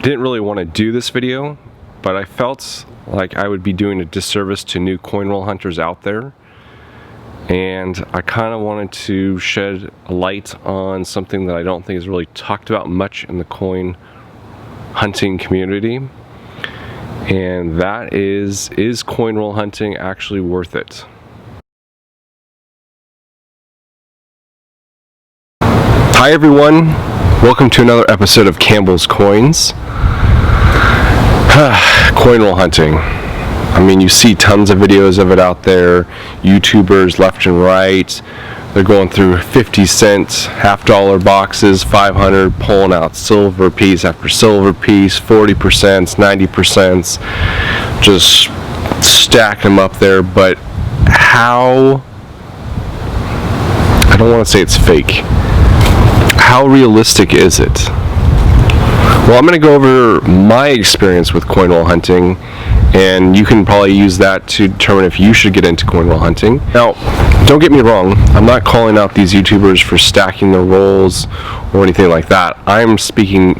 didn't really want to do this video, but I felt like I would be doing a disservice to new coin roll hunters out there, and I kind of wanted to shed a light on something that I don't think is really talked about much in the coin hunting community, and that is coin roll hunting actually worth it? Hi everyone, welcome to another episode of Campbell's Coins. Coin roll hunting. I mean, you see tons of videos of it out there, YouTubers left and right. They're going through 50-cent, half-dollar boxes, 500, pulling out silver piece after silver piece, 40%, 90%, just stack them up there. But how, I don't want to say it's fake, how realistic is it? Well, I'm going to go over my experience with coin roll hunting, and you can probably use that to determine if you should get into coin roll hunting. Now, don't get me wrong, I'm not calling out these YouTubers for stacking their rolls or anything like that. I'm speaking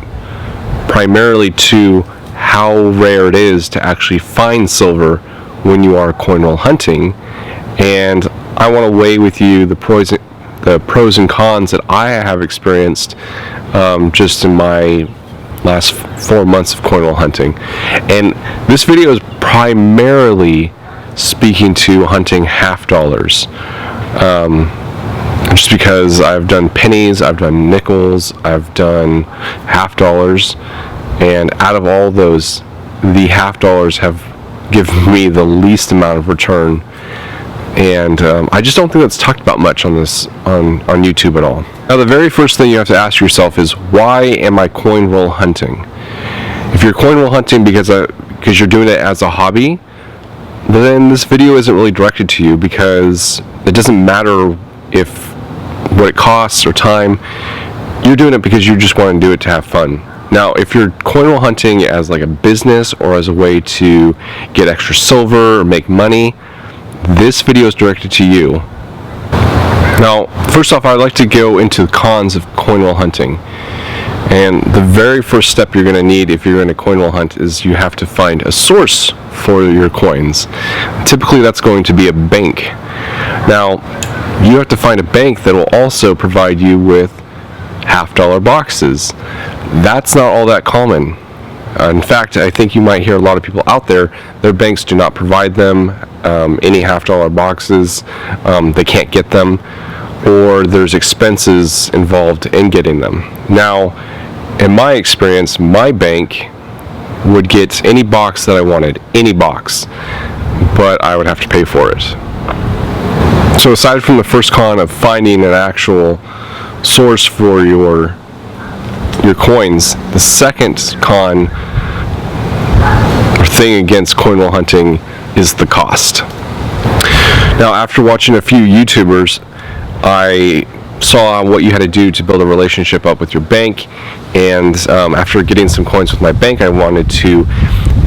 primarily to how rare it is to actually find silver when you are coin roll hunting, and I want to weigh with you the pros and cons that I have experienced just in my last 4 months of coin roll hunting. And this video is primarily speaking to hunting half dollars, just because I've done pennies, I've done nickels, I've done half dollars, and out of all those, the half dollars have given me the least amount of return. And I just don't think that's talked about much on YouTube at all. Now, the very first thing you have to ask yourself is, why am I coin roll hunting? If you're coin roll hunting because you're doing it as a hobby, then this video isn't really directed to you, because it doesn't matter what it costs or time. You're doing it because you just want to do it to have fun. Now, if you're coin roll hunting as like a business or as a way to get extra silver or make money, this video is directed to you. Now, first off, I'd like to go into the cons of coin roll hunting. And the very first step you're going to need if you're in a coin roll hunt is you have to find a source for your coins. Typically, that's going to be a bank. Now, you have to find a bank that will also provide you with half-dollar boxes. That's not all that common. In fact, I think you might hear a lot of people out there, their banks do not provide them any half-dollar boxes, they can't get them, or there's expenses involved in getting them. Now, in my experience, my bank would get any box that I wanted, any box, but I would have to pay for it. So aside from the first con of finding an actual source for your coins, the second con or thing against coin roll hunting is the cost. Now, after watching a few YouTubers, I saw what you had to do to build a relationship up with your bank, and after getting some coins with my bank, I wanted to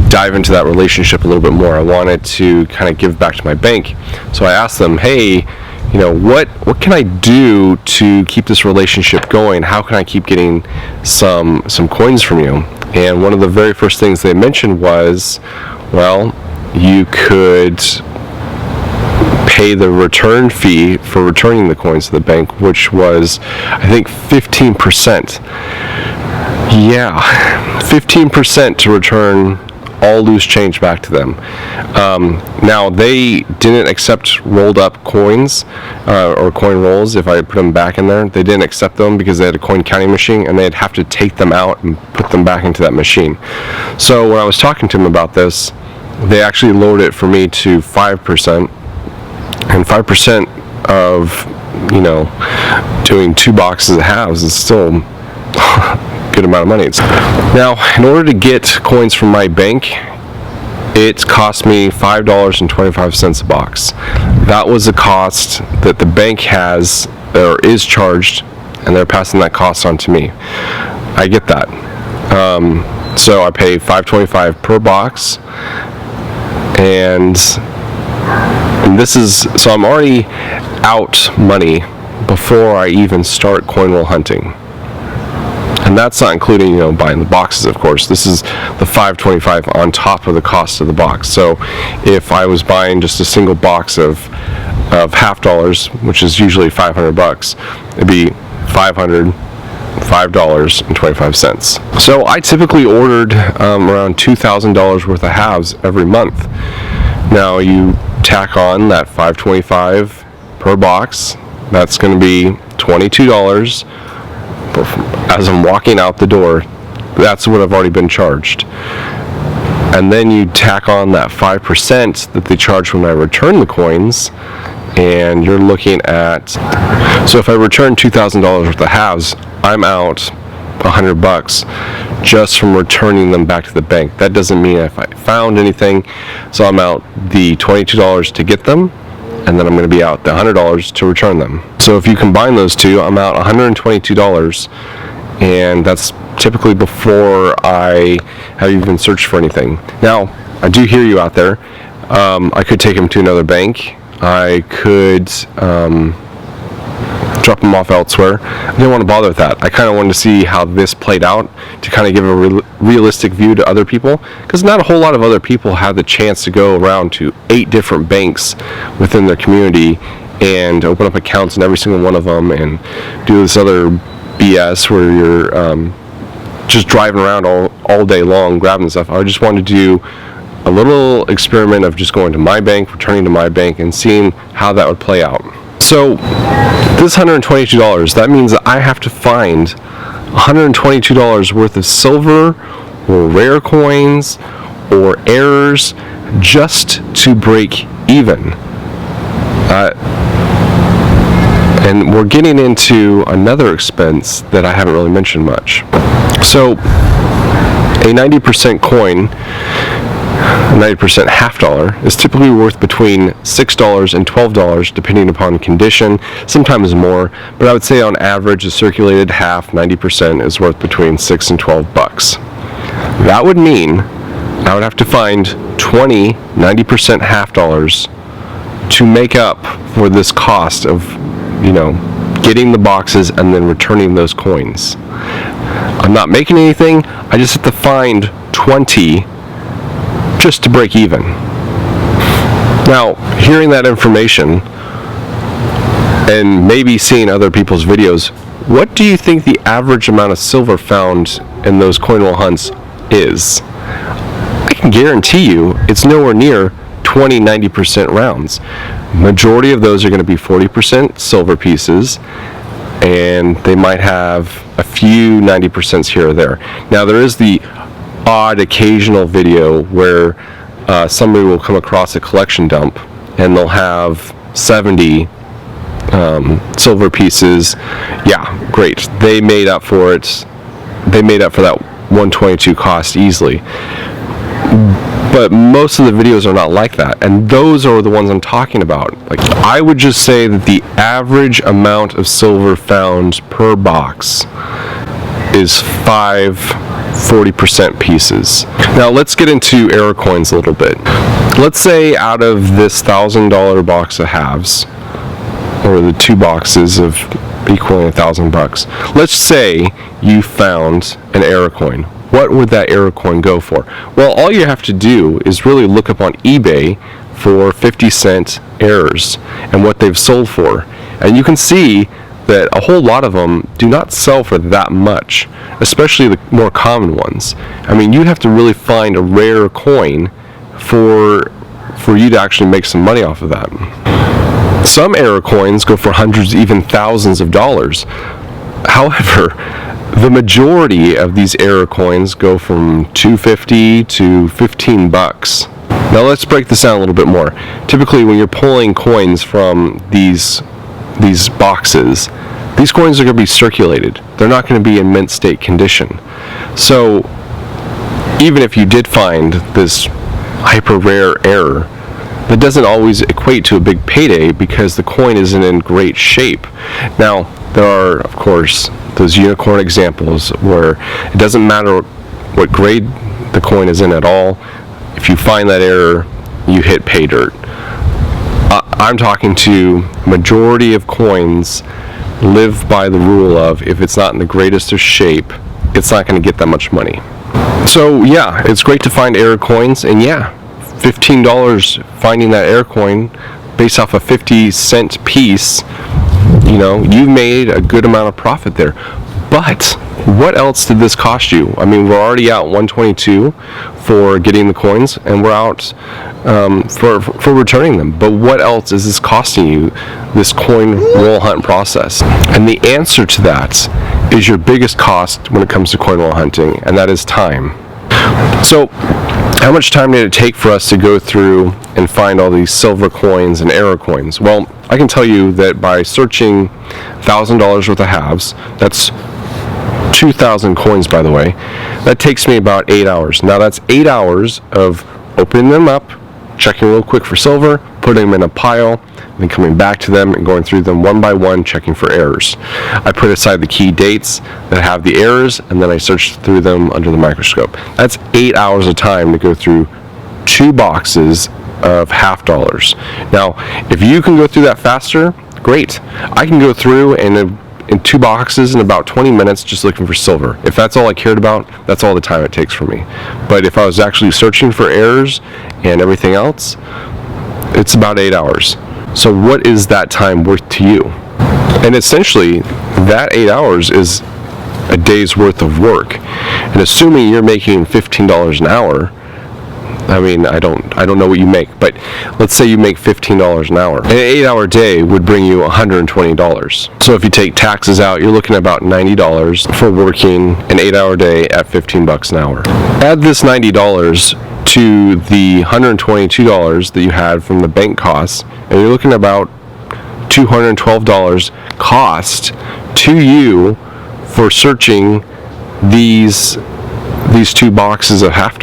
dive into that relationship a little bit more. I wanted to kind of give back to my bank. So I asked them, hey, you know, what can I do to keep this relationship going? How can I keep getting some coins from you? And one of the very first things they mentioned was, well, you could pay the return fee for returning the coins to the bank, which was, I think, 15%. Yeah, 15% to return all loose change back to them. Now, they didn't accept rolled up coins or coin rolls. If I put them back in there, they didn't accept them because they had a coin counting machine, and they'd have to take them out and put them back into that machine. So when I was talking to them about this, they actually lowered it for me to 5%, and 5% of, you know, doing 2 boxes of halves is still good amount of money. Now, in order to get coins from my bank, it cost me $5.25 a box. That was the cost that the bank has or is charged, and they're passing that cost on to me. I get that. So I pay $5.25 per box, and this is, so I'm already out money before I even start coin roll hunting. And that's not including, buying the boxes, of course. This is the $5.25 on top of the cost of the box. So if I was buying just a single box of $half, which is usually $500, it'd be $505.25. So I typically ordered around $2,000 worth of halves every month. Now you tack on that $5.25 per box. That's going to be $22. As I'm walking out the door, that's what I've already been charged. And then you tack on that 5% that they charge when I return the coins, and you're looking at, so if I return $2,000 worth of halves, I'm out $100 just from returning them back to the bank. That doesn't mean if I found anything, so I'm out the $22 to get them, and then I'm going to be out the $100 to return them. So if you combine those two, I'm out $122, and that's typically before I have even searched for anything. Now, I do hear you out there. I could take them to another bank. I could drop them off elsewhere. I didn't want to bother with that. I kind of wanted to see how this played out, to kind of give a realistic view to other people, because not a whole lot of other people have the chance to go around to 8 different banks within their community and open up accounts in every single one of them and do this other BS where you're just driving around all day long grabbing stuff. I just wanted to do a little experiment of just going to my bank, returning to my bank, and seeing how that would play out. So this $122, that means that I have to find $122 worth of silver or rare coins or errors just to break even. And we're getting into another expense that I haven't really mentioned much. So a 90% coin, a 90% half dollar, is typically worth between $6 and $12 depending upon condition, sometimes more, but I would say on average a circulated half, 90%, is worth between $6 and $12. That would mean I would have to find 20 90% half dollars to make up for this cost of, getting the boxes and then returning those coins. I'm not making anything, I just have to find 20 just to break even. Now, hearing that information and maybe seeing other people's videos, what do you think the average amount of silver found in those coin roll hunts is? I can guarantee you it's nowhere near 20 90% rounds. Majority of those are going to be 40% silver pieces, and they might have a few 90% here or there. Now there is the odd occasional video where somebody will come across a collection dump and they'll have 70 silver pieces. Yeah, great. They made up for it. They made up for that 122 cost easily. But most of the videos are not like that, and those are the ones I'm talking about. Like, I would just say that the average amount of silver found per box is 5 40% pieces. Now let's get into error coins a little bit. Let's say out of this $1,000 box of halves, or the 2 boxes of equaling $1,000, let's say you found an error coin. What would that error coin go for? Well, all you have to do is really look up on eBay for 50-cent errors and what they've sold for. And you can see that a whole lot of them do not sell for that much, especially the more common ones. I mean, you have to really find a rare coin for you to actually make some money off of that. Some error coins go for hundreds, even thousands of dollars. However, the majority of these error coins go from $2.50 to $15. Now let's break this down a little bit more. Typically, when you're pulling coins from these boxes, these coins are going to be circulated. They're not going to be in mint state condition. So even if you did find this hyper rare error, that doesn't always equate to a big payday because the coin isn't in great shape. Now, there are, of course, those unicorn examples where it doesn't matter what grade the coin is in at all. If you find that error, you hit pay dirt. I'm talking to majority of coins live by the rule of, if it's not in the greatest of shape, it's not going to get that much money. So yeah, it's great to find error coins, and yeah, $15 finding that error coin based off a 50-cent piece, you've made a good amount of profit there. But what else did this cost you? I mean, we're already out $122 for getting the coins, and we're out for returning them. But what else is this costing you, this coin roll hunt process? And the answer to that is your biggest cost when it comes to coin roll hunting, and that is time. So how much time did it take for us to go through and find all these silver coins and error coins? Well, I can tell you that by searching $1,000 worth of halves, that's 2,000 coins, by the way, that takes me about 8 hours. Now that's 8 hours of opening them up, checking real quick for silver, putting them in a pile, then coming back to them and going through them one by one, checking for errors. I put aside the key dates that have the errors, and then I search through them under the microscope. That's 8 hours of time to go through 2 boxes of $half. Now, if you can go through that faster, great. I can go through in 2 boxes in about 20 minutes just looking for silver. If that's all I cared about, that's all the time it takes for me. But if I was actually searching for errors and everything else, it's about 8 hours. So what is that time worth to you? And essentially, that 8 hours is a day's worth of work. And assuming you're making $15 an hour, I mean, I don't know what you make, but let's say you make $15 an hour. An 8-hour day would bring you $120. So if you take taxes out, you're looking at about $90 for working an 8-hour day at $15 an hour. Add this $90 to the $122 that you had from the bank costs, and you're looking at about $212 cost to you for searching these 2 boxes of $half.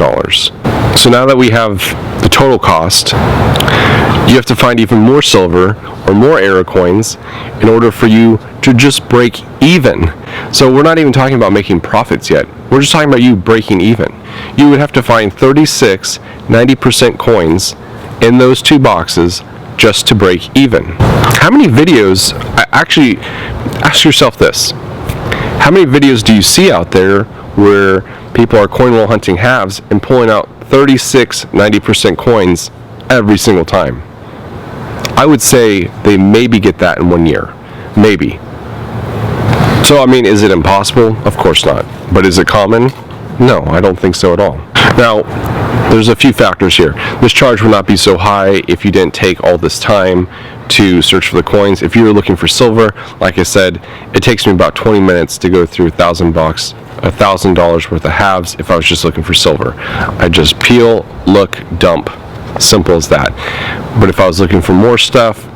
So now that we have the total cost, you have to find even more silver or more error coins in order for you to just break even. So we're not even talking about making profits yet. We're just talking about you breaking even. You would have to find 36 90% coins in those 2 boxes just to break even. How many videos, actually ask yourself this, how many videos do you see out there where people are coin roll hunting halves and pulling out 36 90% coins every single time? I would say they maybe get that in 1 year. Maybe. So, I mean, is it impossible? Of course not. But is it common? No, I don't think so at all. Now, there's a few factors here. This charge would not be so high if you didn't take all this time to search for the coins. If you were looking for silver, like I said, it takes me about 20 minutes to go through $1,000 worth of halves if I was just looking for silver. I just peel, look, dump. Simple as that. But if I was looking for more stuff,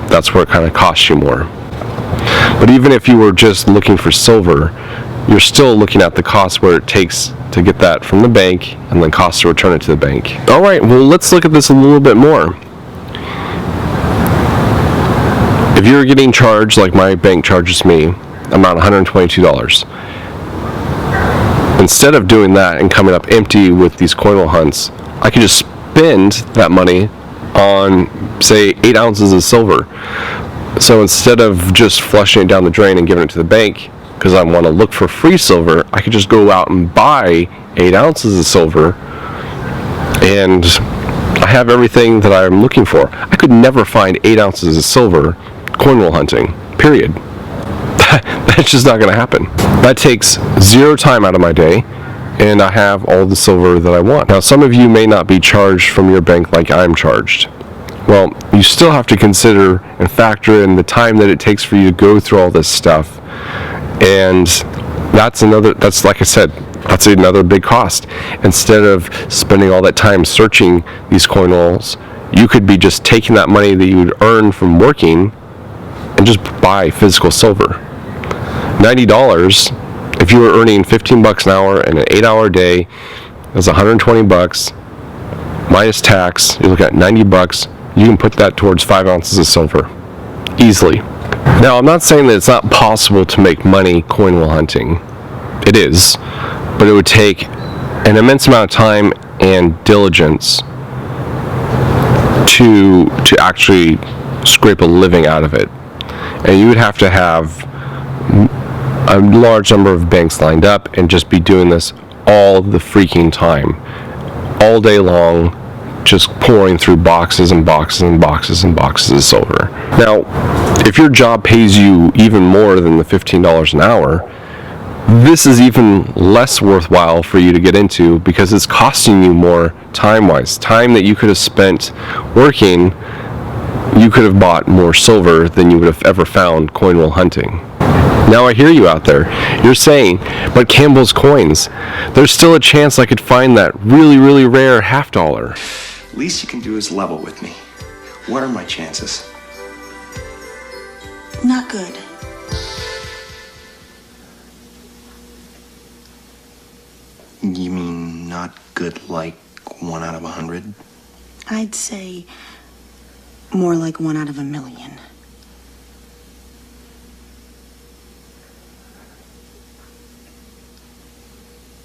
that's where it kind of costs you more. But even if you were just looking for silver, you're still looking at the cost where it takes to get that from the bank and then costs to return it to the bank. All right, well, let's look at this a little bit more. If you're getting charged like my bank charges me, I'm at $122. Instead of doing that and coming up empty with these coin roll hunts, I could just spend that money on, say, 8 ounces of silver. So instead of just flushing it down the drain and giving it to the bank, because I want to look for free silver, I could just go out and buy 8 ounces of silver, and I have everything that I'm looking for. I could never find 8 ounces of silver coin roll hunting, period. That's just not going to happen. That takes 0 time out of my day, and I have all the silver that I want. Now, some of you may not be charged from your bank like I'm charged. Well, you still have to consider and factor in the time that it takes for you to go through all this stuff. And that's like I said, that's another big cost. Instead of spending all that time searching these coin rolls, you could be just taking that money that you would earn from working and just buy physical silver. $90, if you were earning $15 an hour and an 8-hour day, that's $120 minus tax. You look at $90. You can put that towards 5 ounces of silver easily. Now, I'm not saying that it's not possible to make money coin roll hunting. It is, but it would take an immense amount of time and diligence to actually scrape a living out of it. And you would have to have a large number of banks lined up and just be doing this all the freaking time, all day long, just pouring through boxes and boxes and boxes and boxes of silver. Now, if your job pays you even more than the $15 an hour, this is even less worthwhile for you to get into because it's costing you more time-wise. Time that you could have spent working, you could have bought more silver than you would have ever found coin roll hunting. Now I hear you out there. You're saying, but Campbell's coins, there's still a chance I could find that really, really rare $half. Least you can do is level with me. What are my chances? Not good. You mean not good like 1 out of 100? I'd say more like 1 out of 1,000,000.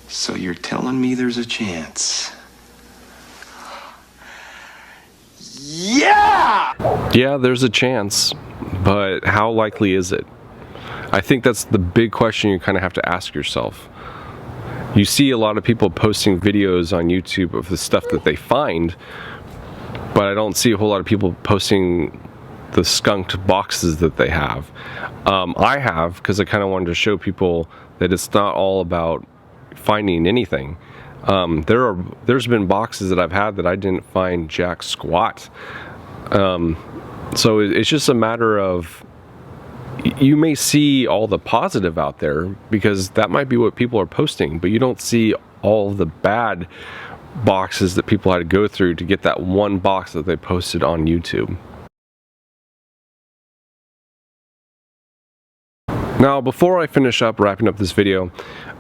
So you're telling me there's a chance? Yeah! Yeah, there's a chance, but how likely is it? I think that's the big question you kind of have to ask yourself. You see a lot of people posting videos on YouTube of the stuff that they find, but I don't see a whole lot of people posting the skunked boxes that they have. I have, because I kind of wanted to show people that it's not all about finding anything. There's been boxes that I've had that I didn't find jack squat. So it's just a matter of, you may see all the positive out there because that might be what people are posting, but you don't see all the bad boxes that people had to go through to get that one box that they posted on YouTube. Now, before I finish up wrapping up this video,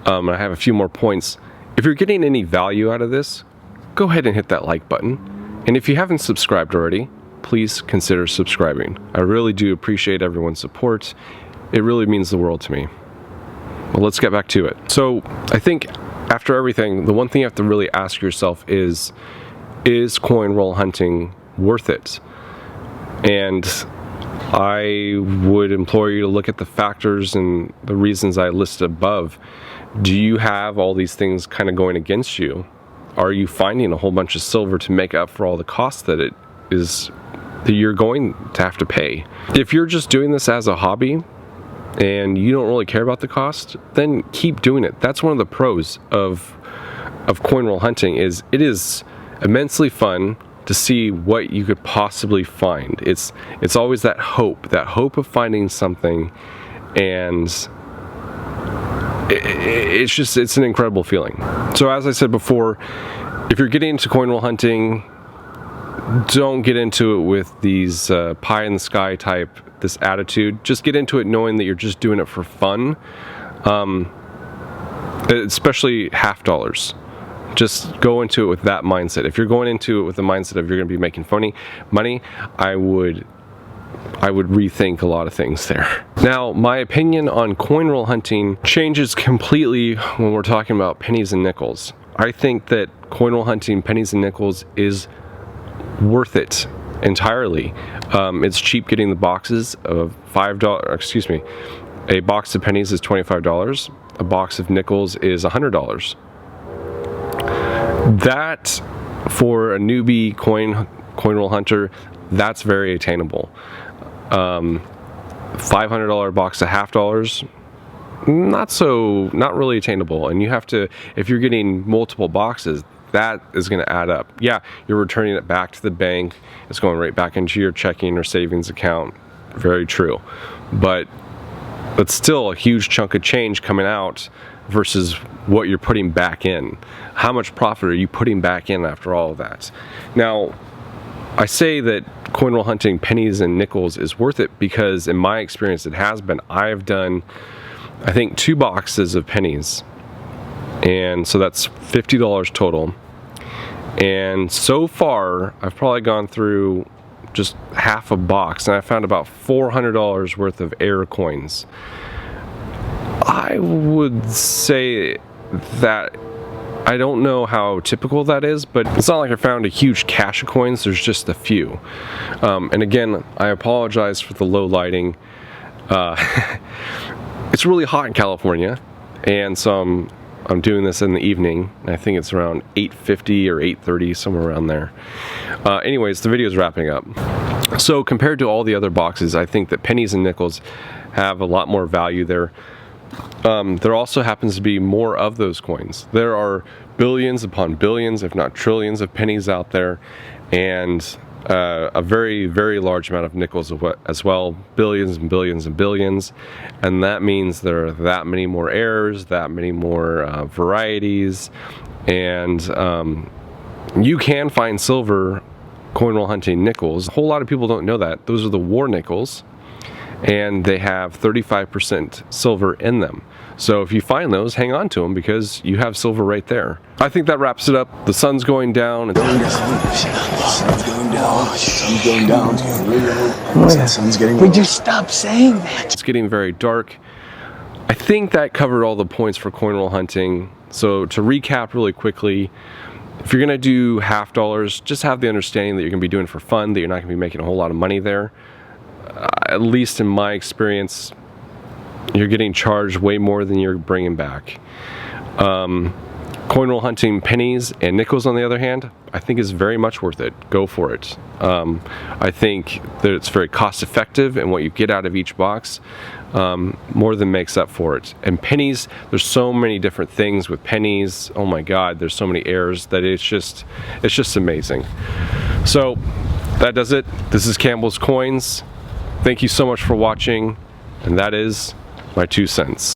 I have a few more points. If you're getting any value out of this, go ahead and hit that like button. And if you haven't subscribed already, please consider subscribing. I really do appreciate everyone's support. It really means the world to me. Well, let's get back to it. So I think after everything, the one thing you have to really ask yourself is coin roll hunting worth it? And I would implore you to look at the factors and the reasons I listed above. Do you have all these things kind of going against you? Are you finding a whole bunch of silver to make up for all the costs that you're going to have to pay? If you're just doing this as a hobby and you don't really care about the cost, then keep doing it. That's one of the pros of coin roll hunting, is it is immensely fun to see what you could possibly find. It's always that hope of finding something, and it's an incredible feeling. So as I said before, if you're getting into coin roll hunting, don't get into it with these pie in the sky type, this attitude. Just get into it knowing that you're just doing it for fun, especially $half. Just go into it with that mindset. If you're going into it with the mindset of you're going to be making money, I would rethink a lot of things there. Now, my opinion on coin roll hunting changes completely when we're talking about pennies and nickels. I think that coin roll hunting pennies and nickels is worth it entirely. It's cheap getting the boxes of $5. Excuse me, a box of pennies is $25. A box of nickels is $100. That, for a newbie coin roll hunter, that's very attainable. $500 box of $half, not really attainable. And you have to, if you're getting multiple boxes, that is going to add up. Yeah, you're returning it back to the bank. It's going right back into your checking or savings account. Very true. But still a huge chunk of change coming out versus what you're putting back in. How much profit are you putting back in after all of that? Now, I say that coin roll hunting pennies and nickels is worth it because in my experience it has been. I've done, I think, 2 boxes of pennies, and so that's $50 total. And so far I've probably gone through just half a box and I found about $400 worth of air coins. I would say that I don't know how typical that is, but it's not like I found a huge cache of coins. There's just a few. And again, I apologize for the low lighting. It's really hot in California, and so I'm doing this in the evening. I think it's around 8:50 or 8:30, somewhere around there. Anyways, the video is wrapping up. So compared to all the other boxes, I think that pennies and nickels have a lot more value there. There also happens to be more of those coins. There are billions upon billions, if not trillions, of pennies out there, and a very, very large amount of nickels as well, billions and billions and billions, and that means there are that many more errors, that many more varieties, and you can find silver coin roll hunting nickels. A whole lot of people don't know that. Those are the war nickels, and they have 35% silver in them. So if you find those, hang on to them because you have silver right there. I think that wraps it up. The sun's going down. The sun's going down. The sun's going down. It's getting really low. The sun's getting low. Would you stop saying that? It's getting very dark. I think that covered all the points for coin roll hunting. So to recap really quickly, if you're gonna do half dollars, just have the understanding that you're gonna be doing it for fun, that you're not gonna be making a whole lot of money there. At least in my experience, you're getting charged way more than you're bringing back. Coin roll hunting pennies and nickels, on the other hand, I think is very much worth it. Go for it. I think that it's very cost effective, and what you get out of each box more than makes up for it. And pennies, there's so many different things with pennies. Oh my God, there's so many errors that it's just amazing. So that does it. This is Campbell's Coins. Thank you so much for watching, and that is my 2 cents.